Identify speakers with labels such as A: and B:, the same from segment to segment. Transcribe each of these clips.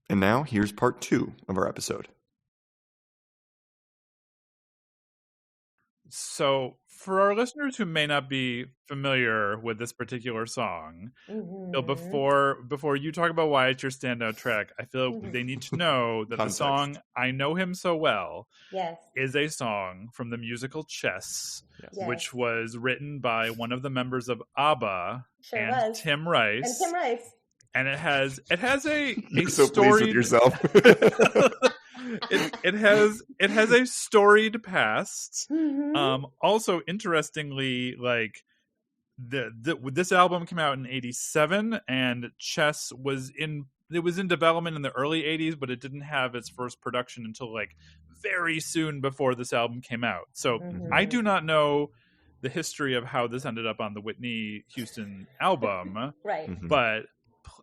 A: And now here's part 2 of our episode.
B: So, for our listeners who may not be familiar with this particular song, Bill, before you talk about why it's your standout track, I feel they need to know that
A: Context.
B: the song "I Know Him So Well"
C: Yes.
B: is a song from the musical Chess,
C: Yes.
B: which was written by one of the members of ABBA and Tim Rice. And it has a
A: You're so
B: storied,
A: pleased with yourself.
B: it has a storied past.
C: Mm-hmm.
B: Also, interestingly, like this album came out in '87, and Chess was in development in the early '80s, but it didn't have its first production until like very soon before this album came out. So I do not know the history of how this ended up on the Whitney Houston album,
C: right?
B: But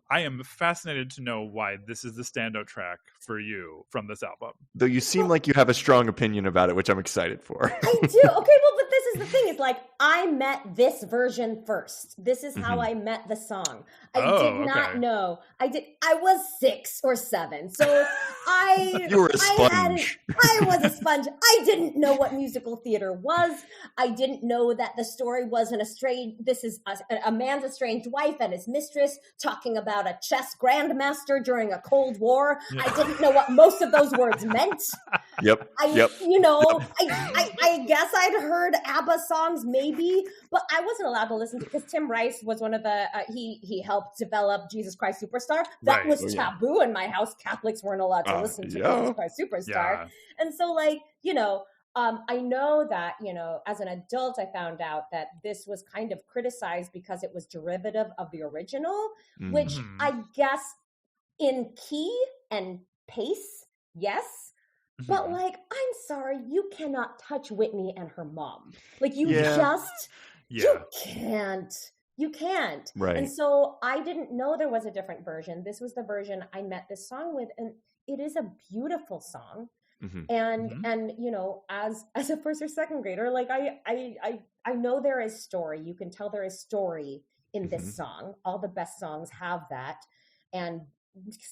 B: I am fascinated to know why this is the standout track for you from this album.
A: Though you seem like you have a strong opinion about it, which I'm excited for.
C: I do. Okay, well, but this is the thing. It's like, I met this version first. This is how I met the song. I did not know. I was 6 or 7. So
A: You were a sponge.
C: I was a sponge. I didn't know what musical theater was. I didn't know that the story was this is a man's estranged wife and his mistress talking about a chess grandmaster during a Cold War. I didn't know what most of those words meant.
A: Yep.
C: I guess I'd heard ABBA songs maybe, but I wasn't allowed to listen to, because Tim Rice was one of the, he helped develop Jesus Christ Superstar. That was taboo in my house. Catholics weren't allowed to listen to Jesus Christ Superstar. Yeah. And so I know that, as an adult, I found out that this was kind of criticized because it was derivative of the original, which I guess in key and pace, yes. But I'm sorry, you cannot touch Whitney and her mom. You can't.
A: Right.
C: And so I didn't know there was a different version. This was the version I met this song with, and it is a beautiful song. And as a first or second grader, I know there is story. You can tell there is story in this song. All the best songs have that, and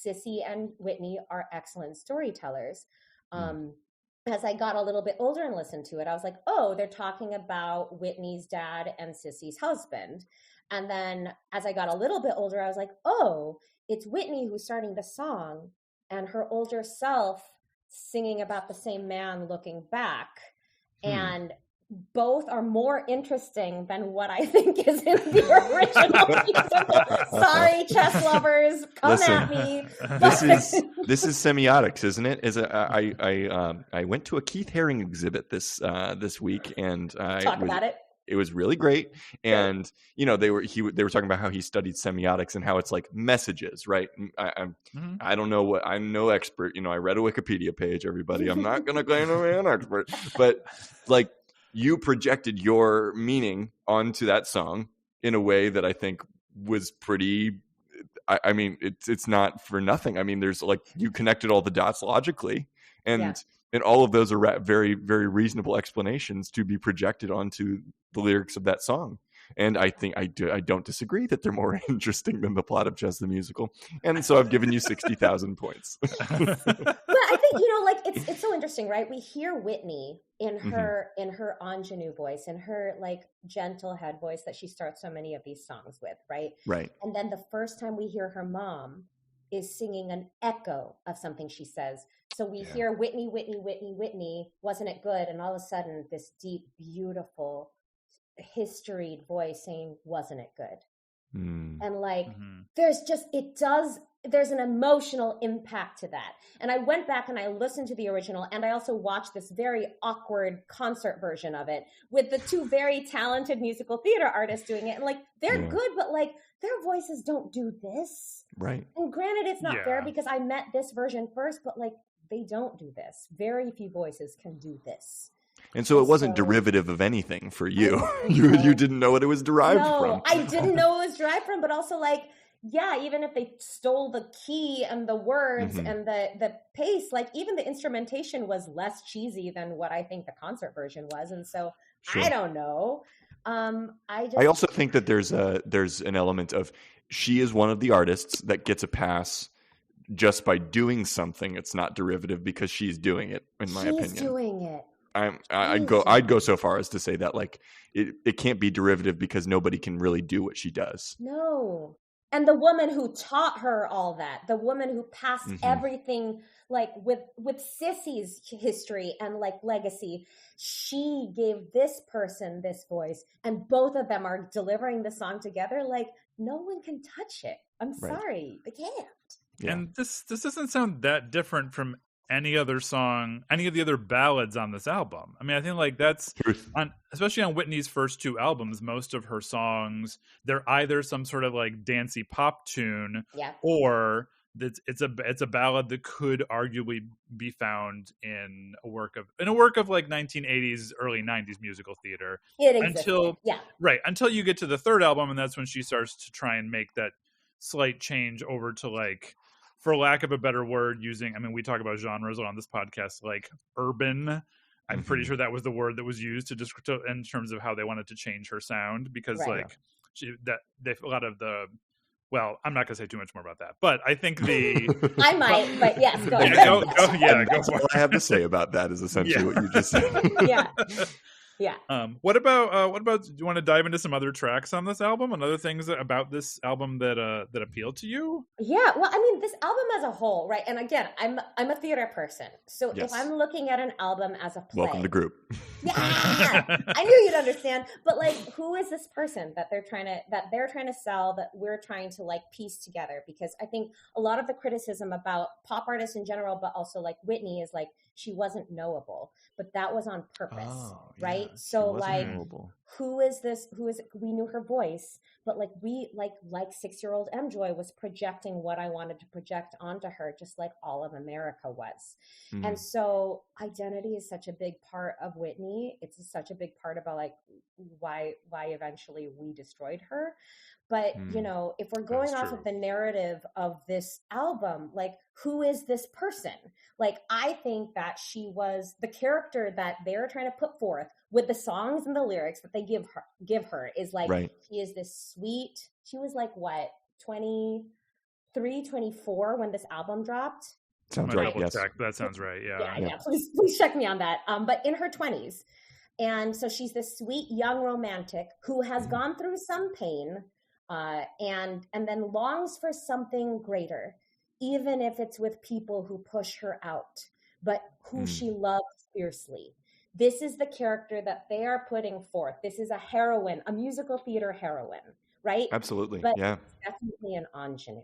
C: Sissy and Whitney are excellent storytellers. As I got a little bit older and listened to it, I was like, oh, they're talking about Whitney's dad and Sissy's husband. And then as I got a little bit older, I was like, oh, it's Whitney who's starting the song and her older self singing about the same man looking back. And both are more interesting than what I think is in the original musical. Sorry, chess lovers, come at me.
A: This is semiotics, isn't it? I went to a Keith Haring exhibit this week, and
C: talk about it.
A: It was really great, and they were talking about how he studied semiotics and how it's like messages, right? I don't know I'm no expert. I read a Wikipedia page. Everybody, I'm not going to claim to be an expert, but you projected your meaning onto that song in a way that I think was pretty. I mean, it's not for nothing. I mean, there's you connected all the dots logically, and all of those are very, very reasonable explanations to be projected onto the lyrics of that song. And I think I don't disagree that they're more interesting than the plot of Chess the Musical. And so I've given you 60,000 points.
C: But I think, it's so interesting, right? We hear Whitney in her ingenue voice, in her gentle head voice that she starts so many of these songs with, right?
A: Right.
C: And then the first time we hear her mom is singing an echo of something she says. So we hear Whitney, Whitney, Whitney, Whitney, wasn't it good? And all of a sudden this deep, beautiful, historied voice saying, wasn't it good? And there's an emotional impact to that. And I went back and I listened to the original, and I also watched this very awkward concert version of it with the two very talented musical theater artists doing it. And they're good, but their voices don't do this.
A: Right.
C: And granted, it's not fair because I met this version first, but they don't do this. Very few voices can do this.
A: And so it wasn't derivative of anything for you. You didn't know what it was derived from.
C: I didn't know it was derived from, but also even if they stole the key and the words and the pace, even the instrumentation was less cheesy than what I think the concert version was. And so I don't know. I
A: also think that there's an element of, she is one of the artists that gets a pass just by doing something, it's not derivative because she's doing it, in my opinion.
C: She's doing it.
A: I'd go so far as to say that like it can't be derivative because nobody can really do what she does.
C: No. And the woman who taught her all that, the woman who passed everything, like with Sissy's history and like legacy, she gave this person this voice, and both of them are delivering the song together. Like, no one can touch it. I'm sorry, they can't.
B: Yeah. And this doesn't sound that different from any other song, any of the other ballads on this album. I mean, I think like that's especially on Whitney's first two albums, most of her songs, they're either some sort of like dancey pop tune, or it's a ballad that could arguably be found in a work of like 1980s, early 90s musical theater. Until you get to the third album, and that's when she starts to try and make that slight change over to, like, for lack of a better word, using, I mean, we talk about genres on this podcast, like urban. I'm pretty sure that was the word that was used to in terms of how they wanted to change her sound, because a lot of the, well, I'm not going to say too much more about that, but I think
C: I might, but yes, go ahead.
A: Go for it. All I have to say about that is essentially what you just said.
C: Yeah.
B: What about? Do you want to dive into some other tracks on this album and other things about this album that appealed to you?
C: Yeah. Well, I mean, this album as a whole, right? And again, I'm a theater person, so if I'm looking at an album as a play,
A: welcome to the group.
C: Yeah, I knew you'd understand. But like, who is this person that they're trying to sell, that we're trying to like piece together? Because I think a lot of the criticism about pop artists in general, but also like Whitney, is like she wasn't knowable, but that was on purpose, right? So like, who is this? We knew her voice, but like we like 6-year-old Emjoy was projecting what I wanted to project onto her, just like all of America was. And so identity is such a big part of Whitney. It's such a big part about like why eventually we destroyed her. But, you know, if we're going off of the narrative of this album, like, who is this person? Like, I think that she was the character that they're trying to put forth with the songs and the lyrics that they give her is like, she is this sweet, she was like, what, 23, 24 when this album dropped?
A: Sounds right, yes.
B: That sounds right,
C: Yeah. Please check me on that. But in her 20s. And so she's this sweet young romantic who has gone through some pain, and then longs for something greater, even if it's with people who push her out, but who she loves fiercely. This is the character that they are putting forth. This is a heroine, a musical theater heroine, right?
A: Absolutely,
C: but it's definitely an ingenue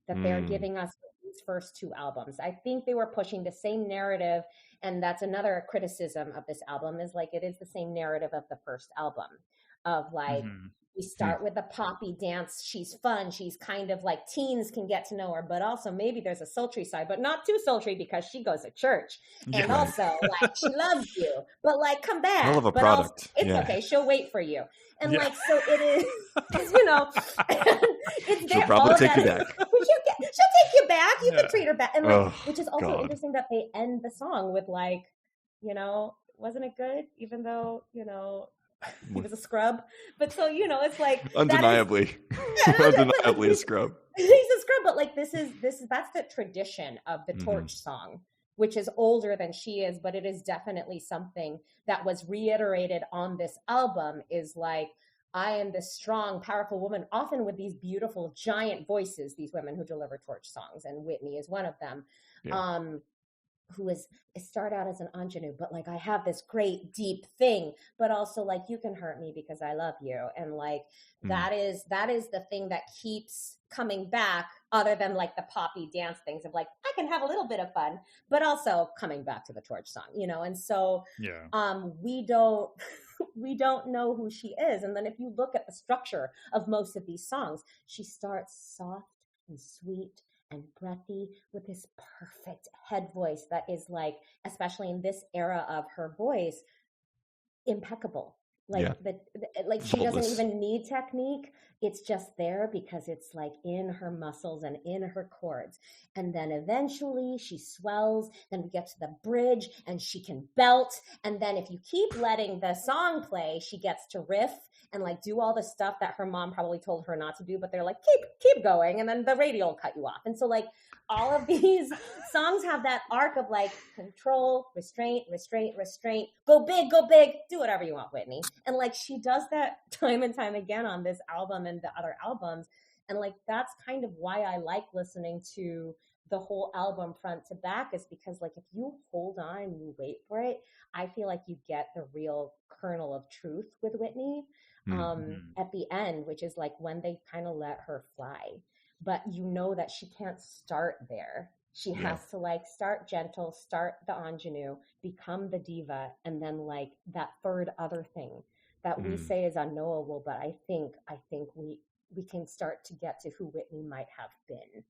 C: that they're giving us with these first two albums. I think they were pushing the same narrative, and that's another criticism of this album, is like, it is the same narrative of the first album, of like, we start with the poppy dance. She's fun. She's kind of like teens can get to know her, but also maybe there's a sultry side, but not too sultry because she goes to church. And also like, she loves you, but like, come back.
A: Hell of a
C: but
A: product.
C: Also, it's okay. She'll wait for you. And like, so it is, you know,
A: she'll probably take you back.
C: She'll take you back. You can treat her back. And like, which is also interesting that they end the song with like, you know, wasn't it good? Even though, you know, he was a scrub, but so, you know, it's like
A: undeniably a scrub.
C: He's a scrub, but like that's the tradition of the torch song, which is older than she is, but it is definitely something that was reiterated on this album, is like, I am this strong, powerful woman, often with these beautiful, giant voices, these women who deliver torch songs, and Whitney is one of them. Who is start out as an ingenue, but like, I have this great deep thing, but also like, you can hurt me because I love you. And like, that is the thing that keeps coming back, other than like the poppy dance things of like, I can have a little bit of fun, but also coming back to the torch song, you know? And so, we don't know who she is. And then if you look at the structure of most of these songs, she starts soft and sweet and breathy with this perfect head voice that is like, especially in this era of her voice, impeccable. Like like she doesn't even need technique. It's just there because it's like in her muscles and in her chords. And then eventually she swells. Then we get to the bridge and she can belt. And then if you keep letting the song play, she gets to riff and like do all the stuff that her mom probably told her not to do. But they're like, keep going. And then the radio will cut you off. And so like all of these songs have that arc of like control, restraint, go big, do whatever you want, Whitney. And like she does that time and time again on this album and the other albums. And like that's kind of why I like listening to the whole album front to back, is because like if you hold on and you wait for it, I feel like you get the real kernel of truth with Whitney at the end, which is like when they kind of let her fly. But you know that she can't start there. She has to like start gentle, start the ingenue, become the diva, and then like that third other thing that we say is unknowable. But I think we can start to get to who Whitney might have been.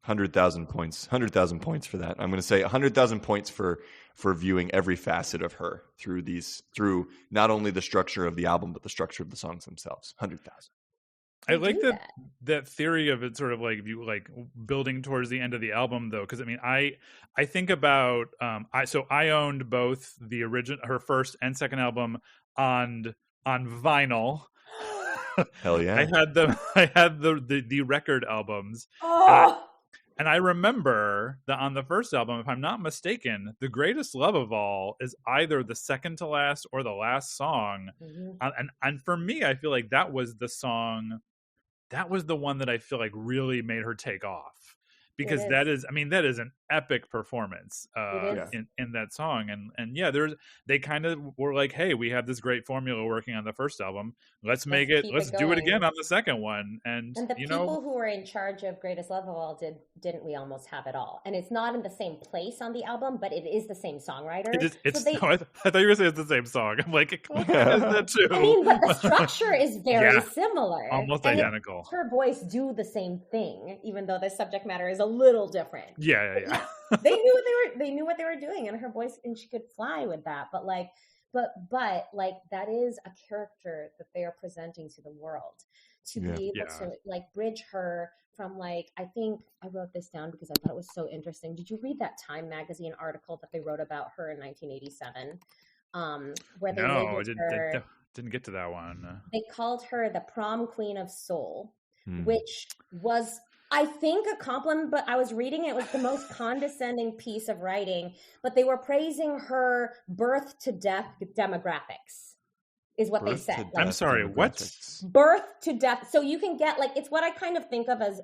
A: 100,000 points. 100,000 points for that. I'm going to say 100,000 points for viewing every facet of her through not only the structure of the album but the structure of the songs themselves. 100,000.
B: I like that theory of it, sort of like if you like building towards the end of the album, though, because I mean, I think about I owned both the her first and second album on vinyl.
A: Hell yeah!
B: I had the record albums. And I remember that on the first album, if I'm not mistaken, The Greatest Love of All is either the second to last or the last song. And for me, I feel like that was the song. That was the one that I feel like really made her take off, because that is an epic performance in that song. And yeah, they kind of were like, hey, we have this great formula working on the first album. Let's do it again on the second one. And
C: the people who were in charge of Greatest Love of All didn't we almost have it all? And it's not in the same place on the album, but it is the same songwriter.
B: I thought you were saying it's the same song. I'm like, is that too?
C: I mean, but the structure is very similar.
B: Almost identical.
C: Her voice do the same thing, even though the subject matter is a little different.
B: Yeah.
C: They knew what they were doing, and her voice, and she could fly with that. But that is a character that they are presenting to the world, to be able to like bridge her from like, I think I wrote this down because I thought it was so interesting. Did you read that Time magazine article that they wrote about her in 1987? Where they
B: didn't get to that one.
C: They called her the prom queen of soul, which was, I think, a compliment, but I was reading it was the most condescending piece of writing, but they were praising her birth to death demographics is what they said.
B: I'm sorry, what?
C: Birth to death. So you can get like, it's what I kind of think of as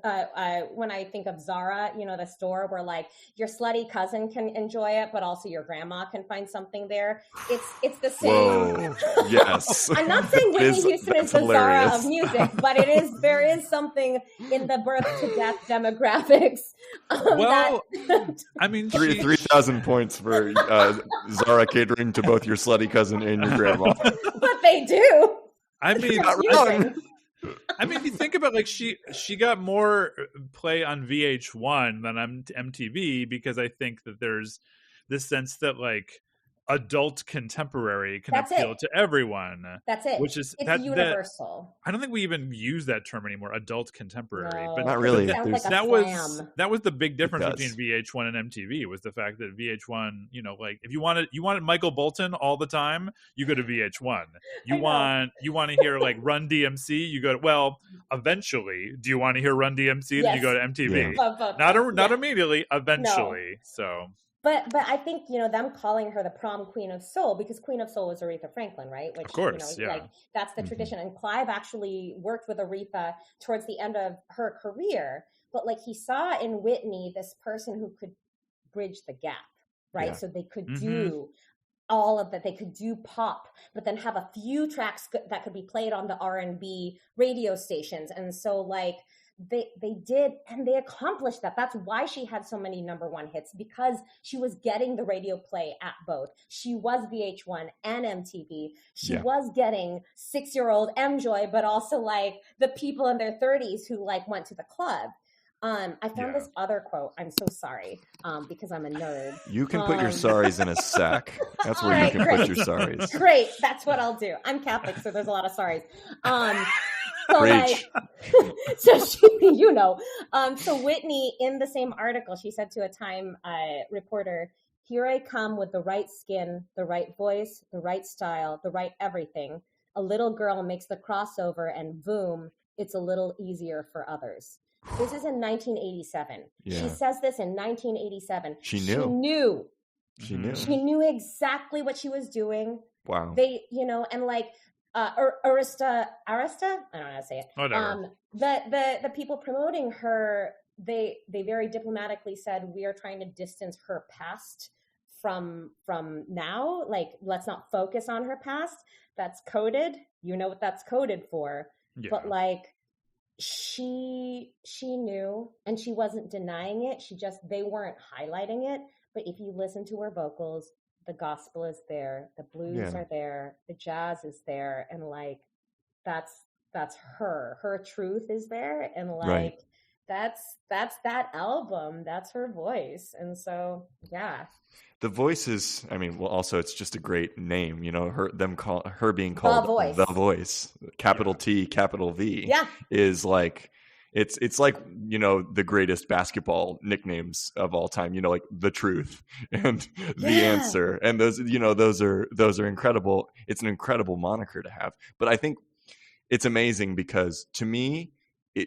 C: when I think of Zara, the store where like your slutty cousin can enjoy it, but also your grandma can find something there. It's the same.
A: Whoa. Yes.
C: I'm not saying Whitney Houston is the Zara of music, but there is something in the birth to death demographics.
B: I mean,
A: 3,000 points for Zara catering to both your slutty cousin and your grandma.
C: But they do.
B: I mean,
A: not wrong.
B: I mean, if you think about like she got more play on VH1 than on MTV, because I think that there's this sense that like adult contemporary can appeal to everyone.
C: That's it.
B: Which is
C: it's universal.
B: I don't think we even use that term anymore, adult contemporary.
C: No,
B: but
A: not really.
B: That was the big difference between VH1 and MTV, was the fact that VH1, like if you wanted Michael Bolton all the time, you go to VH1. You want to hear like Run DMC, you go to, eventually, do you want to hear Run DMC? Then you go to MTV. Yeah. Not immediately, eventually. No. So
C: But I think, them calling her the prom queen of soul, because Queen of Soul was Aretha Franklin, right? Which,
B: of course,
C: like that's the tradition. And Clive actually worked with Aretha towards the end of her career. But like he saw in Whitney this person who could bridge the gap, right? Yeah. So they could do all of that. They could do pop, but then have a few tracks that could be played on the R&B radio stations. And so like, they did, and they accomplished that. That's why she had so many #1 hits, because she was getting the radio play at both. She was VH1 and MTV. She was getting 6-year-old Emjoy, but also like the people in their 30s who like went to the club. I found this other quote. I'm so sorry, because I'm a nerd.
A: You can put your sorries in a sack. That's where you can put your sorries.
C: Great. That's what I'll do. I'm Catholic, so there's a lot of sorries. So like, so she, so Whitney in the same article, she said to a Time reporter, "Here I come with the right skin, the right voice, the right style, the right everything. A little girl makes the crossover and boom, it's a little easier for others." This is in 1987. Yeah. She says this in 1987.
A: She
C: knew exactly what she was doing.
A: Wow.
C: They, and like, Arista, I don't know how to say it.
B: Whatever.
C: The people promoting her, they very diplomatically said, we are trying to distance her past from now. Like, let's not focus on her past. That's coded. You know what that's coded for. Yeah. But like, she knew, and she wasn't denying it. They weren't highlighting it. But if you listen to her vocals, the gospel is there, the blues are there, the jazz is there, and like that's her truth is there, and like that's that album, that's her voice. And so
A: the voice is, also it's just a great name, her being called the voice, capital T, capital V, is like, it's like, the greatest basketball nicknames of all time, like the truth and the answer. And those, those are incredible. It's an incredible moniker to have. But I think it's amazing because to me,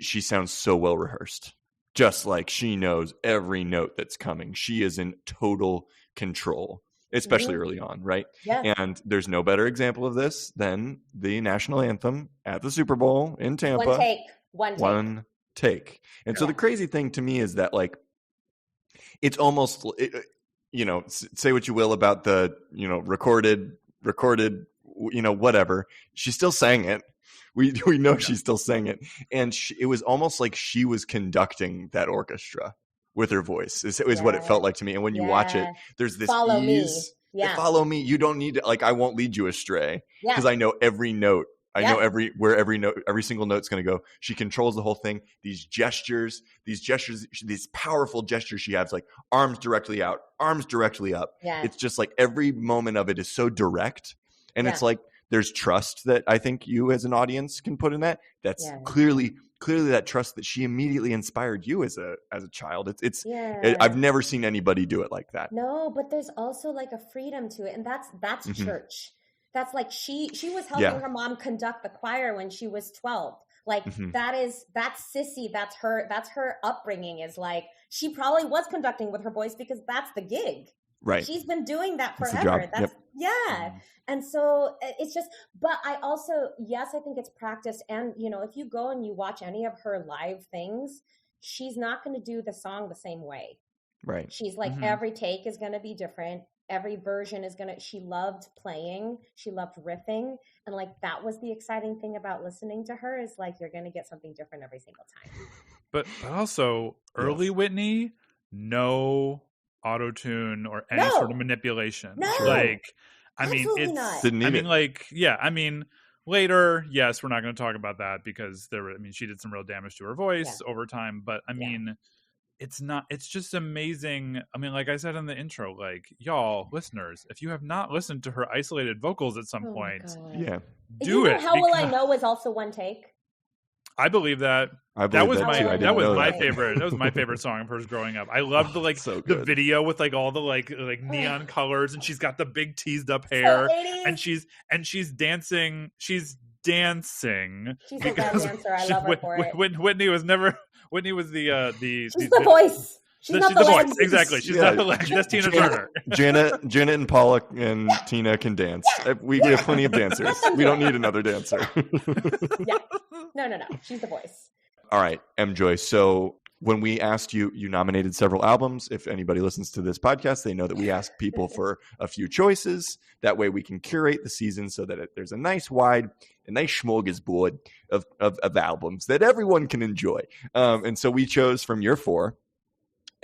A: she sounds so well rehearsed, just like she knows every note that's coming. She is in total control, especially early on. Right. Yeah. And there's no better example of this than the national anthem at the Super Bowl in Tampa. One take. And so the crazy thing to me is that, like, it's almost, say what you will about the, recorded, whatever. She still sang it. We know she still sang it. And it was almost like she was conducting that orchestra with her voice is what it felt like to me. And when you watch it, there's this
C: follow
A: ease.
C: Me. Yeah.
A: Follow me. You don't need to, like, I won't lead you astray because I know every note. I know where every single note's going to go. She controls the whole thing. These powerful gestures she has, like arms directly out, arms directly up. Yeah. It's just like every moment of it is so direct. And it's like, there's trust that I think you as an audience can put in that. That's clearly that trust that she immediately inspired you as a child. I've never seen anybody do it like that.
C: No, but there's also like a freedom to it. And that's church. That's like she was helping her mom conduct the choir when she was 12. Like that's Sissy. That's her upbringing, is like, she probably was conducting with her voice because that's the gig.
A: Right.
C: She's been doing that forever. And so it's just, but I also, I think it's practice. And, if you go and you watch any of her live things, she's not going to do the song the same way.
A: Right.
C: She's like, every take is going to be different. Every version is she loved playing, she loved riffing. And like, that was the exciting thing about listening to her, is like, you're going to get something different every single time.
B: But also early Whitney, no auto-tune or any sort of manipulation.
C: No.
B: Like,
C: Absolutely
B: it's,
C: not.
A: Didn't need
B: it. Later, yes, we're not going to talk about that because she did some real damage to her voice over time. But it's just amazing. Like I said in the intro, like, y'all listeners, if you have not listened to her isolated vocals at some point, do it.
C: How Will I Know was also one take.
B: I believe that. That was my favorite. That was my favorite song of hers growing up. I loved the video with like all the like neon colors, and she's got the big teased up hair, and she's dancing. She's dancing.
C: She's a bad dancer. I love her for it.
B: Whitney was the.
C: She's the voice. She's not the
B: voice. Exactly. She's not the legs. That's Tina Turner.
A: Janet and Paula and Tina can dance. We have plenty of dancers. We don't need another dancer.
C: No. She's the voice.
A: All right, Emjoy. So when we asked you, you nominated several albums. If anybody listens to this podcast, they know that we ask people for a few choices. That way we can curate the season so that there's a nice smorgasbord of albums that everyone can enjoy. And so we chose from your 4.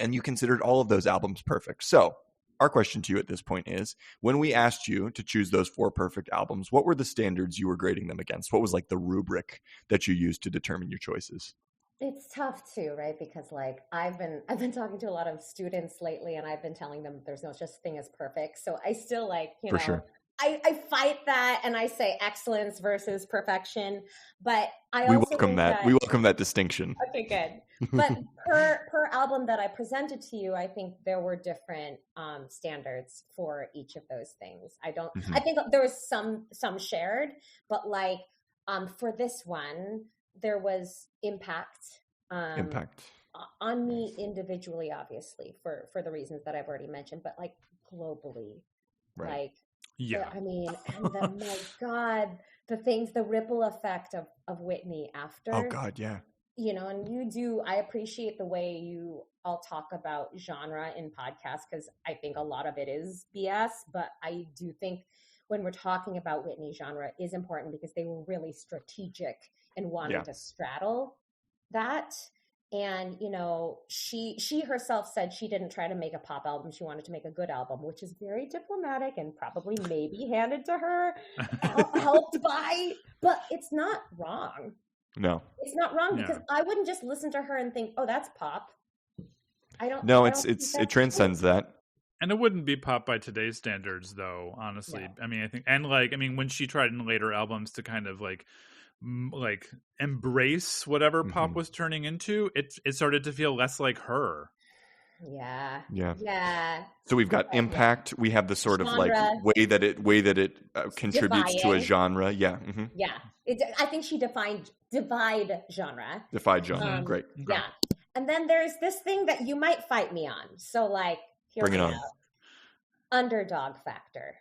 A: And you considered all of those albums perfect. So our question to you at this point is, when we asked you to choose those 4 perfect albums, what were the standards you were grading them against? What was like the rubric that you used to determine your choices?
C: It's tough too, right? Because like I've been talking to a lot of students lately, and I've been telling them there's no such thing as perfect. So I still like,
A: For sure.
C: I fight that and I say excellence versus perfection, but I
A: we
C: also
A: welcome
C: think
A: that. We welcome that distinction.
C: Okay, good. But per album that I presented to you, I think there were different standards for each of those things. I think there was some shared, but like for this one, there was impact on me individually, obviously, for the reasons that I've already mentioned, but like globally, like. Yeah, I mean, and then my God, the ripple effect of Whitney after.
A: Oh God, yeah.
C: You know, and I appreciate the way you all talk about genre in podcasts, because I think a lot of it is BS, but I do think when we're talking about Whitney, genre is important because they were really strategic and wanted to straddle that. And, you know, she herself said she didn't try to make a pop album. She wanted to make a good album, which is very diplomatic and probably maybe handed to her, helped by, but it's not wrong.
A: No,
C: it's not wrong because I wouldn't just listen to her and think, oh, that's pop. I don't.
A: No,
C: I
A: it transcends that.
B: And it wouldn't be pop by today's standards, though, honestly. No. I mean, I think, when she tried in later albums to kind of like embrace whatever pop was turning into, it started to feel less like her.
C: Yeah.
A: So we've got impact. We have the sort genre. Of like way that it contributes to a genre. Yeah. Mm-hmm.
C: Yeah. I think she defied genre.
A: Defied genre. Great.
C: Yeah. And then there's this thing that you might fight me on. So like,
A: bring it on.
C: Underdog factor.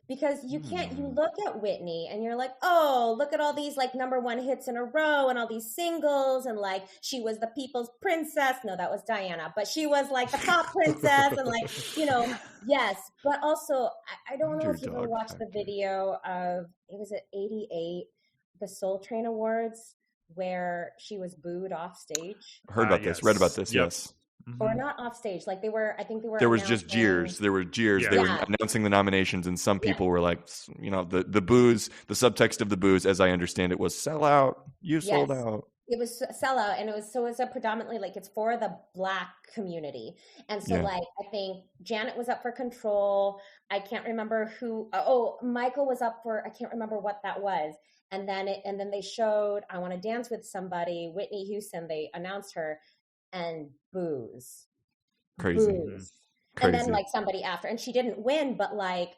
C: Because you look at Whitney and you're like, oh, look at all these like number one hits in a row and all these singles, and like she was the people's princess. No, that was Diana, but she was like the pop princess and like, you know, yes. But also, I don't know if you ever watched the video of, it was at 88, the Soul Train Awards, where she was booed off stage.
A: Heard about this, read about this, yes.
C: Or not off stage, like I think they were.
A: There was just jeers. There were jeers. Yeah. They were announcing the nominations, and some people were like, you know, the booze. The subtext of the booze, as I understand it, was sell out. You sold out.
C: It was sell out, and it's a predominantly like it's for the Black community, and so like I think Janet was up for Control. I can't remember who. Michael was up for. I can't remember what that was. And then they showed I Want to Dance with Somebody. Whitney Houston. They announced her. And booze.
A: Crazy.
C: And then like somebody after, and she didn't win, but like,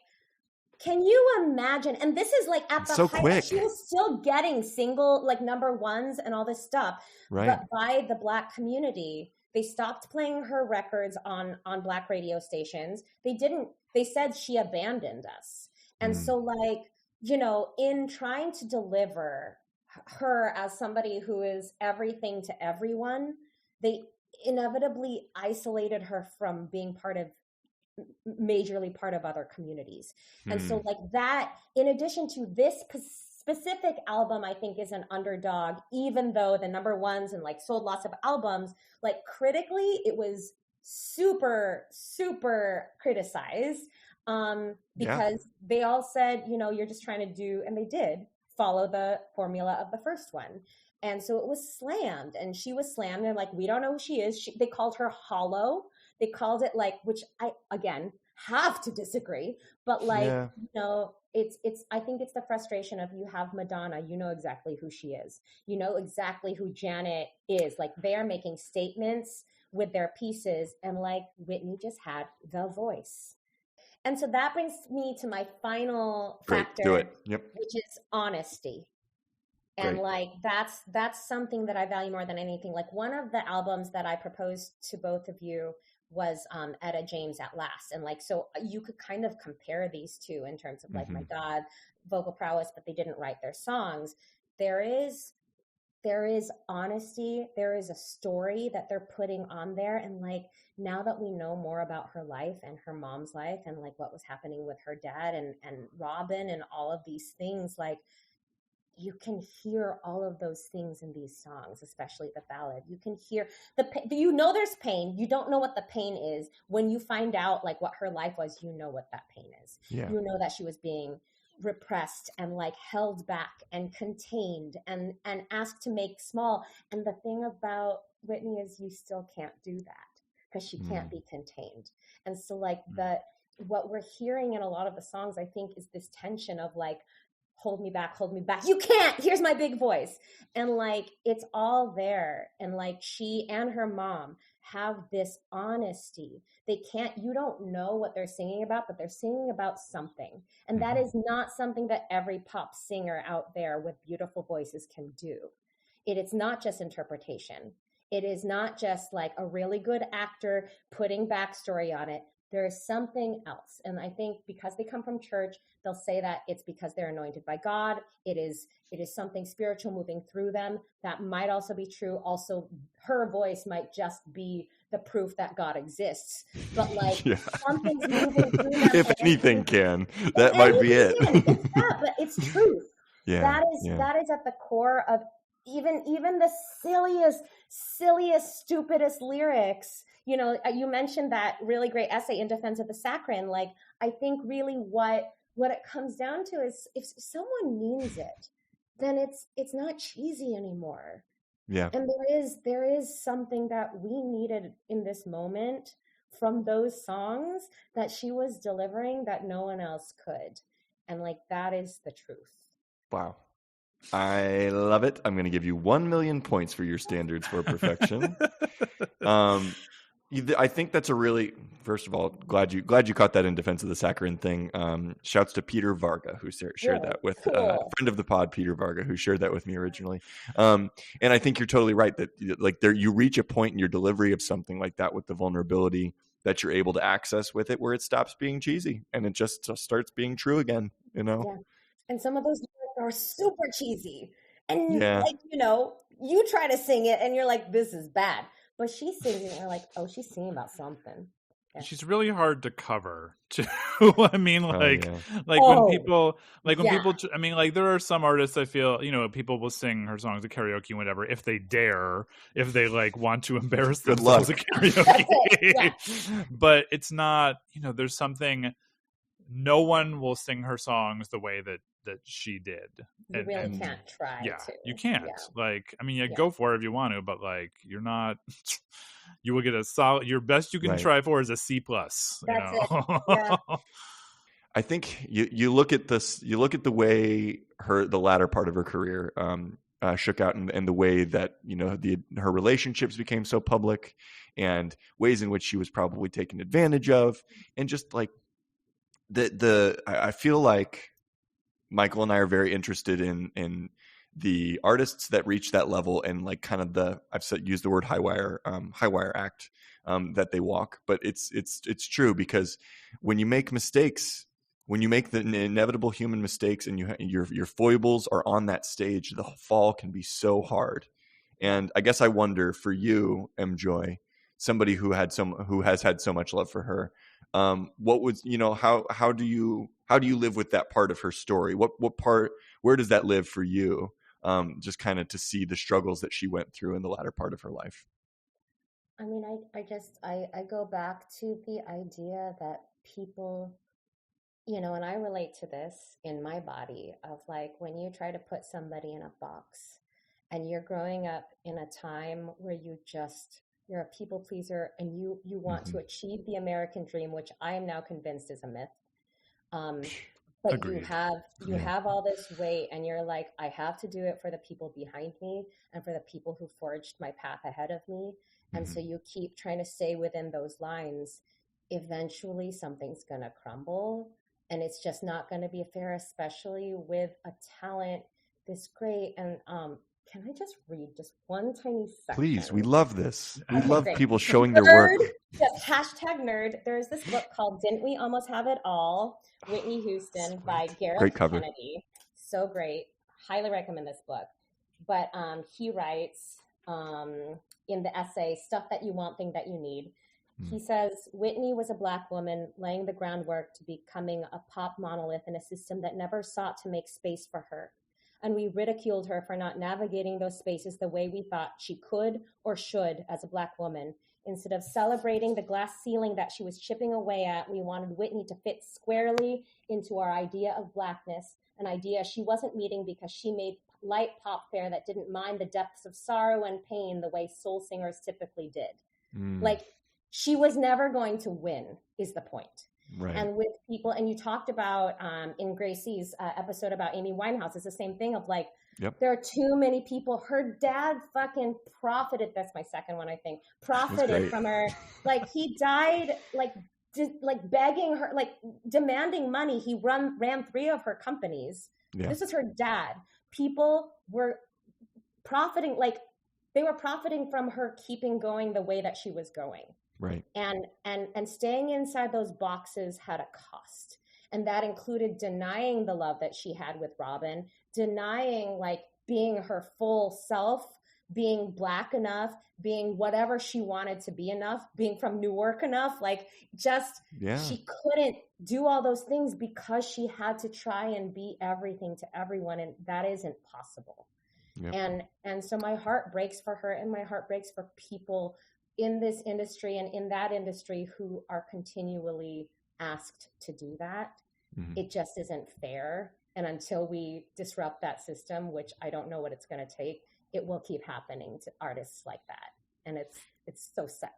C: can you imagine? And this is like at the height, she was still getting single, like number ones and all this stuff.
A: Right.
C: But by the Black community, they stopped playing her records on Black radio stations. They said she abandoned us. And so like, you know, in trying to deliver her as somebody who is everything to everyone, they inevitably isolated her from being majorly part of other communities. And so like that, in addition to this specific album, I think is an underdog, even though the number ones and like sold lots of albums, like critically, it was super, super criticized because they all said, you know, you're just trying to do, and they did follow the formula of the first one. And so it was slammed, and she was slammed. They're like, we don't know who she is. They called her hollow. They called it like, which I, again, have to disagree. But like, you know, I think it's the frustration of, you have Madonna, you know exactly who she is. You know exactly who Janet is. Like, they are making statements with their pieces, and like Whitney just had the voice. And so that brings me to my final factor, which is honesty. And like, that's something that I value more than anything. Like, one of the albums that I proposed to both of you was Etta James At Last. And like, so you could kind of compare these two in terms of like, my God, vocal prowess, but they didn't write their songs. There is honesty. There is a story that they're putting on there. And like, now that we know more about her life and her mom's life and like what was happening with her dad and Robin and all of these things, like, you can hear all of those things in these songs, especially the ballad. You can hear you know there's pain. You don't know what the pain is. When you find out like what her life was, you know what that pain is.
A: Yeah.
C: You know that she was being repressed and like held back and contained and asked to make small. And the thing about Whitney is you still can't do that because she can't be contained. And so like what we're hearing in a lot of the songs, I think, is this tension of like, hold me back, you can't, here's my big voice. And like, it's all there. And like, she and her mom have this honesty. You don't know what they're singing about, but they're singing about something. And that is not something that every pop singer out there with beautiful voices can do. It's not just interpretation. It is not just like a really good actor putting backstory on it. There is something else. And I think because they come from church, they'll say that it's because they're anointed by God. It is something spiritual moving through them. That might also be true. Also, her voice might just be the proof that God exists. But like something's moving through them.
A: If anything can, that might be it.
C: It's that, but it's truth.
A: Yeah,
C: that is at the core of even the silliest, stupidest lyrics. You know, you mentioned that really great essay in defense of the saccharine. Like, I think really what it comes down to is if someone means it, then it's not cheesy anymore.
A: Yeah.
C: And there is something that we needed in this moment from those songs that she was delivering that no one else could. And like, that is the truth.
A: Wow. I love it. I'm going to give you 1 million points for your standards for perfection. I think that's a really, first of all, glad you caught that in defense of the saccharine thing. Shouts to Peter Varga, who shared that with a friend of the pod, Peter Varga, who shared that with me originally. And I think you're totally right that like you reach a point in your delivery of something like that with the vulnerability that you're able to access with it, where it stops being cheesy and it just starts being true again. You know.
C: Yeah. And some of those are super cheesy, and like, you know, you try to sing it and you're like, this is bad. But she's singing, and you're like, oh, she's singing about something. Yeah.
B: She's really hard to cover too. I mean, like when people, I mean, like there are some artists I feel, you know, people will sing her songs at karaoke, whatever, if they dare, if they like want to embarrass themselves at karaoke. But it's not, you know, there's something. No one will sing her songs the way that she did.
C: You really can't try.
B: Yeah,
C: to.
B: you can't.
C: Yeah.
B: Like, I mean, go for it if you want to, but like, you're not. You will get a solid. Your best you can try for is a C+.
C: That's it. Yeah.
A: I think you look at this. You look at the way the latter part of her career shook out, and the way that, you know, her relationships became so public, and ways in which she was probably taken advantage of, and just like. I feel like Michael and I are very interested in the artists that reach that level, and like kind of used the word high wire act that they walk. But it's true, because when you make mistakes, when you make the inevitable human mistakes, and your foibles are on that stage, the fall can be so hard. And I guess I wonder for you, Emjoy, somebody who has had so much love for her. What was, you know, how do you live with that part of her story? What part, where does that live for you? Just kind of to see the struggles that she went through in the latter part of her life.
C: I mean, I go back to the idea that people, you know, and I relate to this in my body of like, when you try to put somebody in a box and you're growing up in a time where you're a people pleaser, and you want to achieve the American dream, which I am now convinced is a myth. But Agreed. you have all this weight, and you're like, I have to do it for the people behind me and for the people who forged my path ahead of me. And so you keep trying to stay within those lines. Eventually something's going to crumble, and it's just not going to be fair, especially with a talent this great. And can I just read just one tiny section?
A: Please, we love this. We love
C: great.
A: people showing their work.
C: Just #nerd. There's this book called Didn't We Almost Have It All? Whitney Houston by Gareth Kennedy. So great. Highly recommend this book. But he writes in the essay, Stuff That You Want, Thing That You Need. He says, Whitney was a Black woman laying the groundwork to becoming a pop monolith in a system that never sought to make space for her. And we ridiculed her for not navigating those spaces the way we thought she could or should as a Black woman. Instead of celebrating the glass ceiling that she was chipping away at, we wanted Whitney to fit squarely into our idea of Blackness, an idea she wasn't meeting because she made light pop fare that didn't mind the depths of sorrow and pain the way soul singers typically did. Like, she was never going to win, is the point.
A: Right.
C: And with people, and you talked about in Gracie's episode about Amy Winehouse, it's the same thing of like, there are too many people. Her dad fucking profited. That's my second one, I think. Profited from her. Like, he died like begging her, like demanding money. He ran 3 of her companies. Yeah. This is her dad. People were profiting, like they were profiting from her keeping going the way that she was going.
A: Right.
C: And staying inside those boxes had a cost. And that included denying the love that she had with Robin, denying like being her full self, being Black enough, being whatever she wanted to be enough, being from Newark enough, like just, she couldn't do all those things because she had to try and be everything to everyone. And that isn't possible. Yep. And so my heart breaks for her, and my heart breaks for people in this industry and in that industry who are continually asked to do that. Mm-hmm. It just isn't fair. And until we disrupt that system, which I don't know what it's going to take, it will keep happening to artists like that. And it's so sad.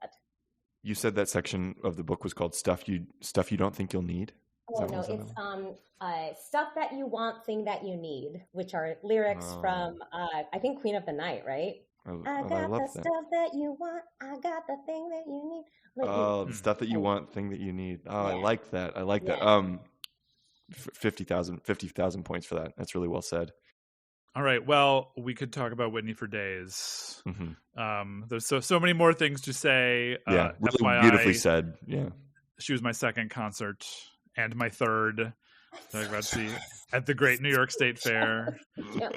A: You said that section of the book was called Stuff You Don't Think You'll Need?
C: Oh, no, it's Stuff That You Want, Thing That You Need, which are lyrics from, I think, Queen of the Night, right? I got the stuff that you want. I got the thing that you need. Like,
A: the stuff that you want, thing that you need. Oh, I like that. I like that. 50,000 points for that. That's really well said.
B: All right. Well, we could talk about Whitney for days. Mm-hmm. There's so many more things to say.
A: Yeah, really FYI, beautifully said. Yeah,
B: she was my second concert and my third. I got to see at the Great New York State Fair.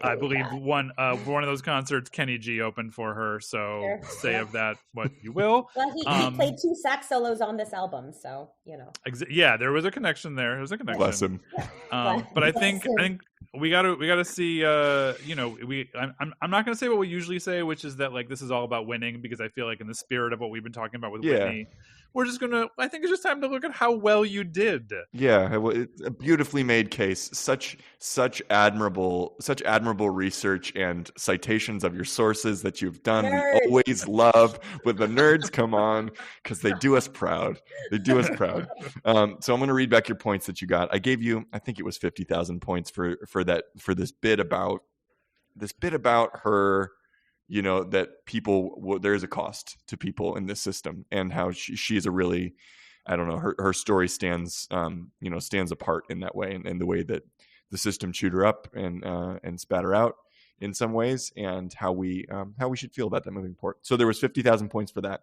B: I believe one of those concerts, Kenny G opened for her. So say of that what you will.
C: Well, he played 2 sax solos on this album, so you know.
B: Yeah, there was a connection there. There was a connection.
A: Bless him.
B: But I think we gotta see. I'm not gonna say what we usually say, which is that like this is all about winning, because I feel like in the spirit of what we've been talking about with Whitney, we're just gonna. I think it's just time to look at how well you did.
A: Yeah, it's a beautifully made case. Such admirable research and citations of your sources that you've done. Nerds. We always love when the nerds come on, because they do us proud. So I'm going to read back your points that you got. I gave you, I think it was 50,000 points for this bit about her. You know, that people, there is a cost to people in this system, and how she's a really, I don't know, her story stands apart in that way, and the way that the system chewed her up and spat her out in some ways, and how we should feel about that moving forward. So there was 50,000 points for that.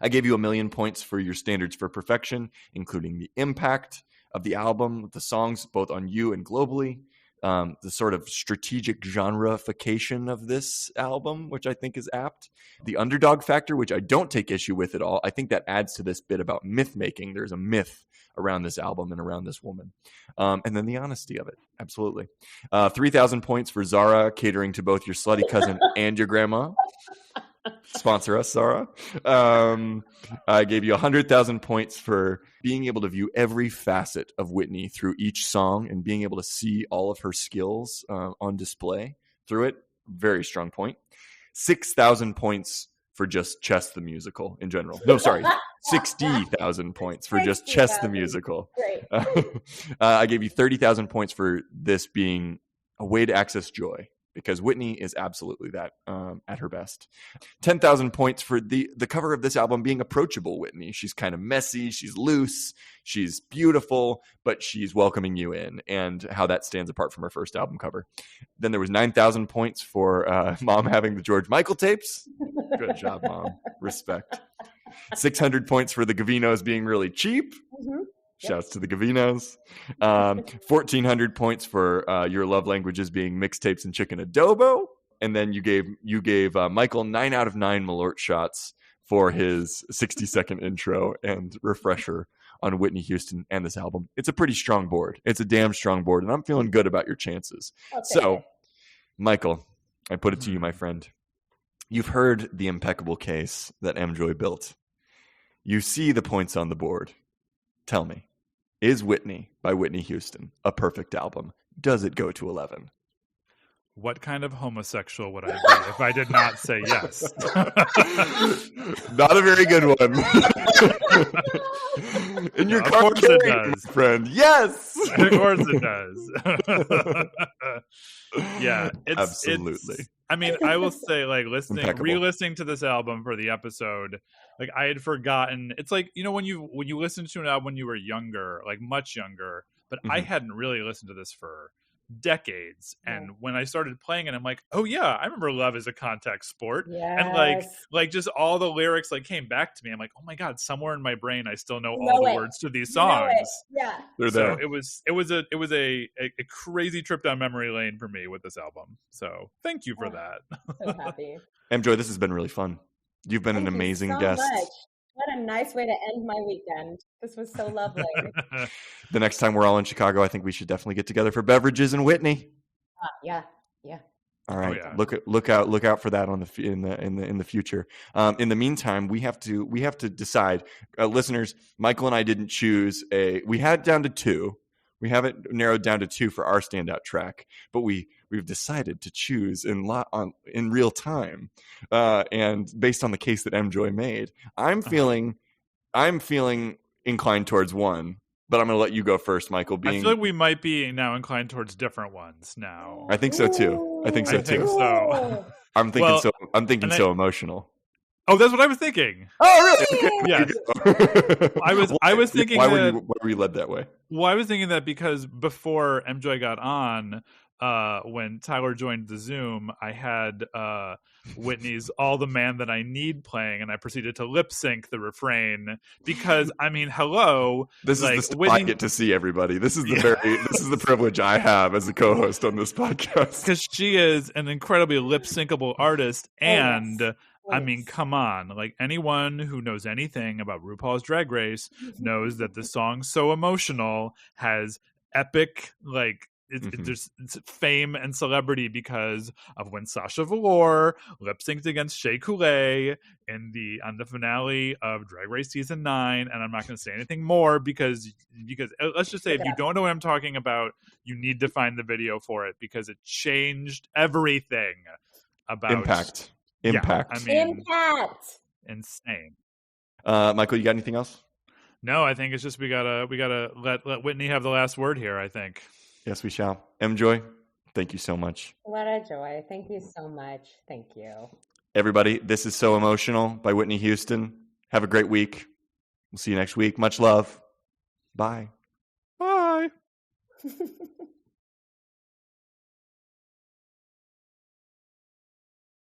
A: I gave you 1,000,000 points for your standards for perfection, including the impact of the album, the songs, both on you and globally. The sort of strategic genreification of this album, which I think is apt. The underdog factor, which I don't take issue with at all. I think that adds to this bit about myth making. There's a myth around this album and around this woman. And then the honesty of it. Absolutely. 3,000 points for Zara, catering to both your slutty cousin and your grandma. Sponsor us, Zara. I gave you 100,000 points for being able to view every facet of Whitney through each song and being able to see all of her skills on display through it. Very strong point. 6,000 points for just Chess the Musical in general. No, sorry. 60,000 points for just Chess the Musical.
C: Great.
A: I gave you 30,000 points for this being a way to access joy, because Whitney is absolutely that at her best. 10,000 points for the cover of this album being approachable Whitney. She's kind of messy, she's loose, she's beautiful, but she's welcoming you in, and how that stands apart from her first album cover. Then there was 9,000 points for Mom having the George Michael tapes. Good job, Mom. Respect. 600 points for the Gavinos being really cheap. Mm-hmm. Shouts to the Gavinos. 1,400 points for your love languages being mixtapes and chicken adobo. And then you gave Michael 9 out of 9 Malort shots for his 60-second intro and refresher on Whitney Houston and this album. It's a pretty strong board. It's a damn strong board, and I'm feeling good about your chances. Okay. So, Michael, I put it to you, my friend. You've heard the impeccable case that Emjoy built. You see the points on the board. Tell me, is Whitney by Whitney Houston a perfect album? Does it go to 11?
B: What kind of homosexual would I be if I did not say yes?
A: Not a very good one. In your
B: Of
A: car,
B: course it does,
A: friend. Yes,
B: of course it does. Yeah,
A: absolutely.
B: I mean, I will say, like,
A: Impeccable.
B: re-listening to this album for the episode, like, I had forgotten. It's like, you know, when you listen to an album when you were younger, like much younger, but I hadn't really listened to this for decades, and when I started playing it, I'm like, oh yeah, I remember Love Is a Contact Sport. And like just all the lyrics like came back to me. I'm like, oh my god, somewhere in my brain I still know all the words to these songs.
C: Yeah,
B: they're there. So it was a crazy trip down memory lane for me with this album, so thank you for that.
C: So happy.
A: Emjoy, this has been really fun. You've been an amazing guest.
C: Much. What a nice way to end my weekend. This was so lovely.
A: The next time we're all in Chicago, I think we should definitely get together for beverages in Whitney.
C: Yeah.
A: All right. Look out for that in the future. In the meantime, we have to decide, listeners. Michael and I didn't choose we had down to 2. We have it narrowed down to 2 for our standout track, but we've decided to choose in real time, and based on the case that Emjoy made, I'm feeling inclined towards one, but I'm going to let you go first, Michael. I
B: feel like we might be now inclined towards different ones now.
A: I think so too. I think so. I'm thinking so emotional.
B: Oh, that's what I was thinking.
A: Oh, really? Okay.
B: Yes. I was thinking
A: why were you led that way?
B: Well, I was thinking that because before Emjoy got on, when Tyler joined the Zoom, I had Whitney's "All the Man That I Need" playing, and I proceeded to lip sync the refrain because, I mean, hello.
A: This is the stuff Whitney... I get to see, everybody. This is the privilege I have as a co-host on this podcast.
B: Because she is an incredibly lip syncable artist, and I mean, come on. Like, anyone who knows anything about RuPaul's Drag Race knows that the song So Emotional has epic, like, it's fame and celebrity because of when Sasha Velour lip synced against Shea Coulee on the finale of Drag Race season 9. And I'm not going to say anything more because let's just say, if you don't know what I'm talking about, you need to find the video for it because it changed everything about
A: impact.
B: Yeah, I mean,
C: impact.
B: Insane.
A: Michael, you got anything else?
B: No, I think it's just we gotta let Whitney have the last word here, I think.
A: Yes, we shall. Emjoy, thank you so much.
C: What a joy. Thank you so much. Thank you.
A: Everybody, this is So Emotional by Whitney Houston. Have a great week. We'll see you next week. Much love. Bye.
B: Bye.